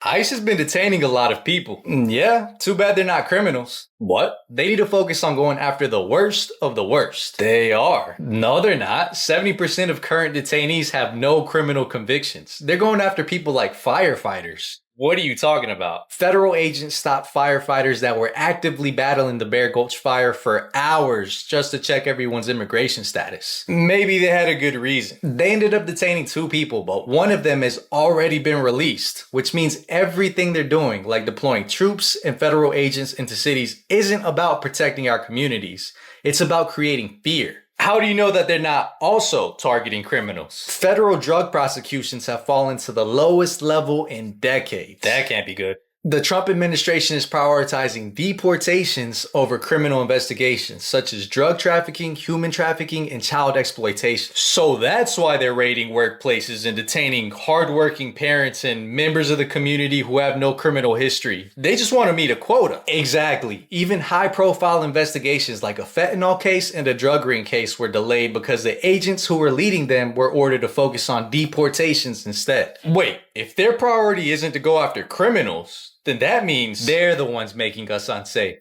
ICE has been detaining a lot of people. Yeah, too bad they're not criminals. What? They need to focus on going after the worst of the worst. They are. No, they're not. 70% of current detainees have no criminal convictions. They're going after people like firefighters. What are you talking about? Federal agents stopped firefighters that were actively battling the Bear Gulch fire for hours just to check everyone's immigration status. Maybe they had a good reason. They ended up detaining 2 people, but one of them has already been released, which means everything they're doing, like deploying troops and federal agents into cities, isn't about protecting our communities. It's about creating fear. How do you know that they're not also targeting criminals? Federal drug prosecutions have fallen to the lowest level in decades. That can't be good. The Trump administration is prioritizing deportations over criminal investigations, such as drug trafficking, human trafficking, and child exploitation. So that's why they're raiding workplaces and detaining hardworking parents and members of the community who have no criminal history. They just want to meet a quota. Exactly. Even high-profile investigations like a fentanyl case and a drug ring case were delayed because the agents who were leading them were ordered to focus on deportations instead. Wait, if their priority isn't to go after criminals, then that means they're the ones making us unsafe.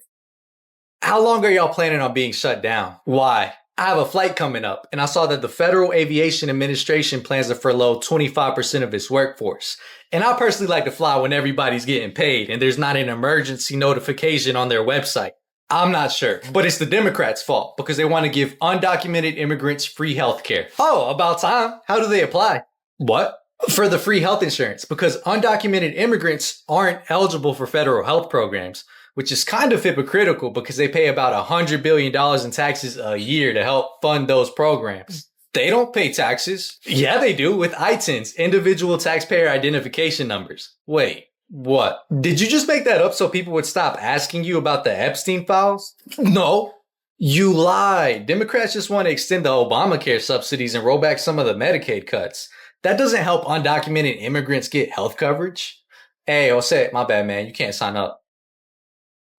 How long are y'all planning on being shut down? Why? I have a flight coming up, and I saw that the Federal Aviation Administration plans to furlough 25% of its workforce. And I personally like to fly when everybody's getting paid and there's not an emergency notification on their website. I'm not sure, but it's the Democrats' fault because they want to give undocumented immigrants free health care. Oh, about time. How do they apply? What? For the free health insurance, because undocumented immigrants aren't eligible for federal health programs, which is kind of hypocritical because they pay about $100 billion in taxes a year to help fund those programs. They don't pay taxes. Yeah, they do, with ITINs, individual taxpayer identification numbers. Wait, what? Did you just make that up so people would stop asking you about the Epstein files? No. You lied. Democrats just want to extend the Obamacare subsidies and roll back some of the Medicaid cuts. That doesn't help undocumented immigrants get health coverage. Hey, Jose, my bad, man. You can't sign up.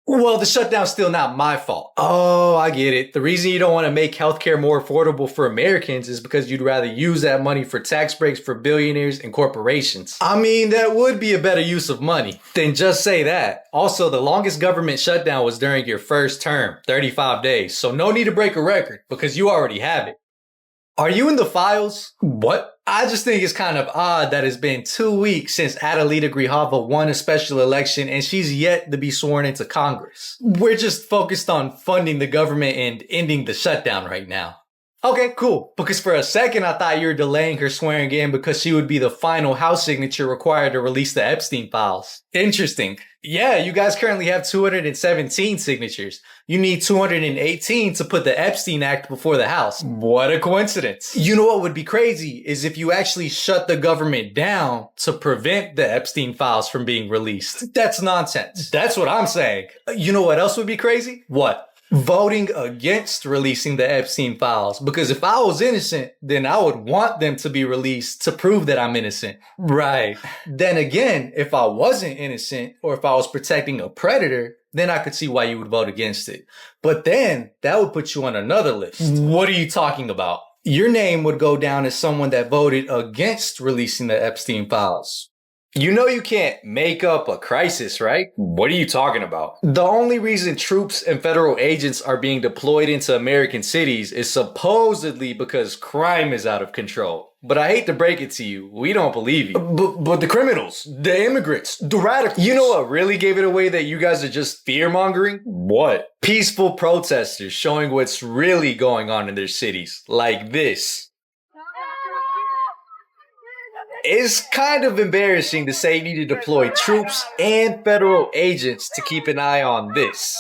Well, the shutdown's still not my fault. Oh, I get it. The reason you don't want to make healthcare more affordable for Americans is because you'd rather use that money for tax breaks for billionaires and corporations. I mean, that would be a better use of money. Then just say that. Also, the longest government shutdown was during your first term, 35 days. So no need to break a record because you already have it. Are you in the files? What? I just think it's kind of odd that it's been 2 weeks since Adelita Grijalva won a special election and she's yet to be sworn into Congress. We're just focused on funding the government and ending the shutdown right now. Okay, cool. Because for a second I thought you were delaying her swearing in because she would be the final House signature required to release the Epstein files. Interesting. Yeah, you guys currently have 217 signatures. You need 218 to put the Epstein Act before the House. What a coincidence. You know what would be crazy is if you actually shut the government down to prevent the Epstein files from being released. That's nonsense. That's what I'm saying. You know what else would be crazy? What? Voting against releasing the Epstein files. Because if I was innocent, then I would want them to be released to prove that I'm innocent. Right. Then again, if I wasn't innocent or if I was protecting a predator, then I could see why you would vote against it. But then that would put you on another list. What are you talking about? Your name would go down as someone that voted against releasing the Epstein files. You know you can't make up a crisis, right? What are you talking about? The only reason troops and federal agents are being deployed into American cities is supposedly because crime is out of control. But I hate to break it to you, we don't believe you. But the criminals, the immigrants, the radicals. You know what really gave it away that you guys are just fear-mongering? What? Peaceful protesters showing what's really going on in their cities. Like this. It's kind of embarrassing to say you need to deploy troops and federal agents to keep an eye on this.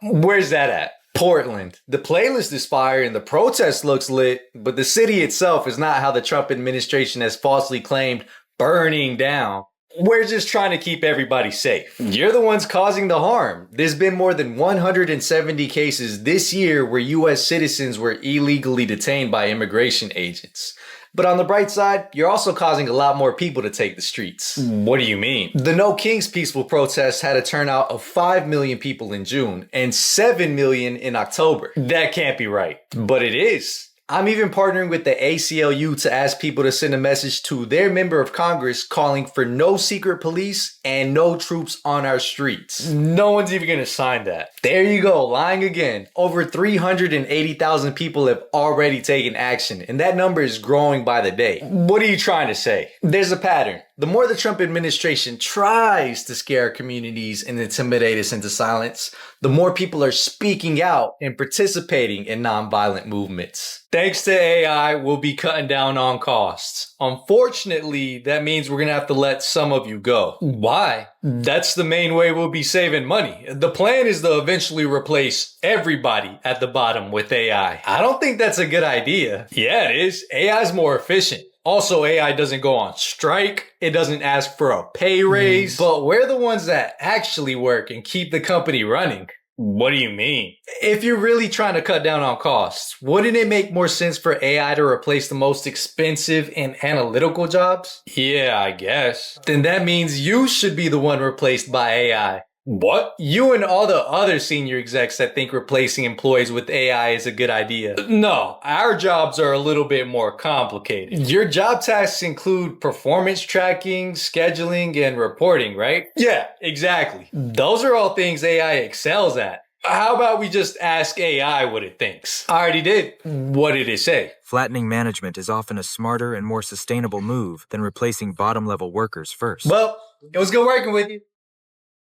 Where's that at? Portland. The playlist is fire and the protest looks lit, but the city itself is not how the Trump administration has falsely claimed burning down. We're just trying to keep everybody safe. You're the ones causing the harm. There's been more than 170 cases this year where U.S. citizens were illegally detained by immigration agents. But on the bright side, you're also causing a lot more people to take the streets. What do you mean? The No Kings peaceful protests had a turnout of 5 million people in June and 7 million in October. That can't be right. But it is. I'm even partnering with the ACLU to ask people to send a message to their member of Congress calling for no secret police and no troops on our streets. No one's even gonna sign that. There you go, lying again. Over 380,000 people have already taken action, and that number is growing by the day. What are you trying to say? There's a pattern. The more the Trump administration tries to scare communities and intimidate us into silence, the more people are speaking out and participating in nonviolent movements. Thanks to AI, we'll be cutting down on costs. Unfortunately, that means we're gonna have to let some of you go. Why? That's the main way we'll be saving money. The plan is to eventually replace everybody at the bottom with AI. I don't think that's a good idea. Yeah, it is. AI is more efficient. Also, AI doesn't go on strike. It doesn't ask for a pay raise. But we're the ones that actually work and keep the company running. What do you mean? If you're really trying to cut down on costs, wouldn't it make more sense for AI to replace the most expensive and analytical jobs? Yeah, I guess. Then that means you should be the one replaced by AI. What? You and all the other senior execs that think replacing employees with AI is a good idea. No, our jobs are a little bit more complicated. Your job tasks include performance tracking, scheduling, and reporting, right? Yeah, exactly. Those are all things AI excels at. How about we just ask AI what it thinks? I already did. What did it say? Flattening management is often a smarter and more sustainable move than replacing bottom-level workers first. Well, it was good working with you.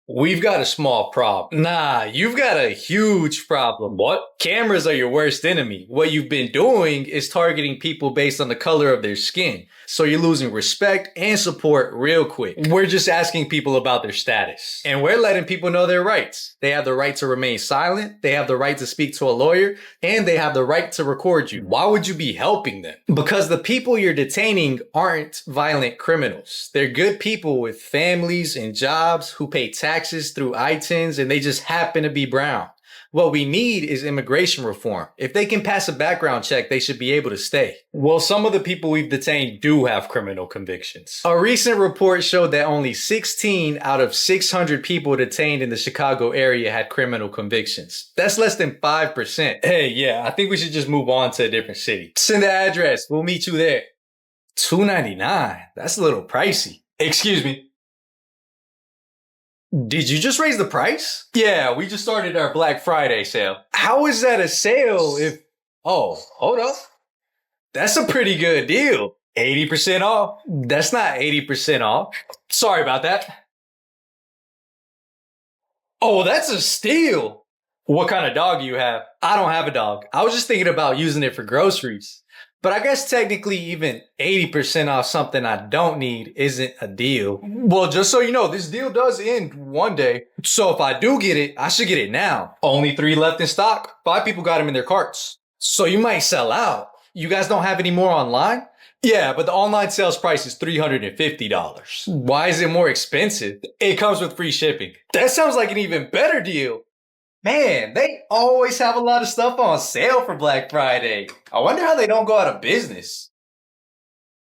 We've got a small problem. Nah, you've got a huge problem. What? Cameras are your worst enemy. What you've been doing is targeting people based on the color of their skin. So you're losing respect and support real quick. We're just asking people about their status. And we're letting people know their rights. They have the right to remain silent. They have the right to speak to a lawyer. And they have the right to record you. Why would you be helping them? Because the people you're detaining aren't violent criminals. They're good people with families and jobs who pay taxes through ITINs, and they just happen to be brown. What we need is immigration reform. If they can pass a background check, they should be able to stay. Well, some of the people we've detained do have criminal convictions. A recent report showed that only 16 out of 600 people detained in the Chicago area had criminal convictions. That's less than 5%. Hey, yeah, I think we should just move on to a different city. Send the address. We'll meet you there. $2.99. That's a little pricey. Excuse me. Did you just raise the price? Yeah, we just started our Black Friday sale. How is that a sale if... Oh, hold up. That's a pretty good deal. 80% off. That's not 80% off. Sorry about that. Oh, that's a steal. What kind of dog do you have? I don't have a dog. I was just thinking about using it for groceries. But I guess technically even 80% off something I don't need isn't a deal. Well, just so you know, this deal does end one day. So if I do get it, I should get it now. Only 3 left in stock. 5 people got them in their carts. So you might sell out. You guys don't have any more online? Yeah, but the online sales price is $350. Why is it more expensive? It comes with free shipping. That sounds like an even better deal. Man, they always have a lot of stuff on sale for Black Friday. I wonder how they don't go out of business.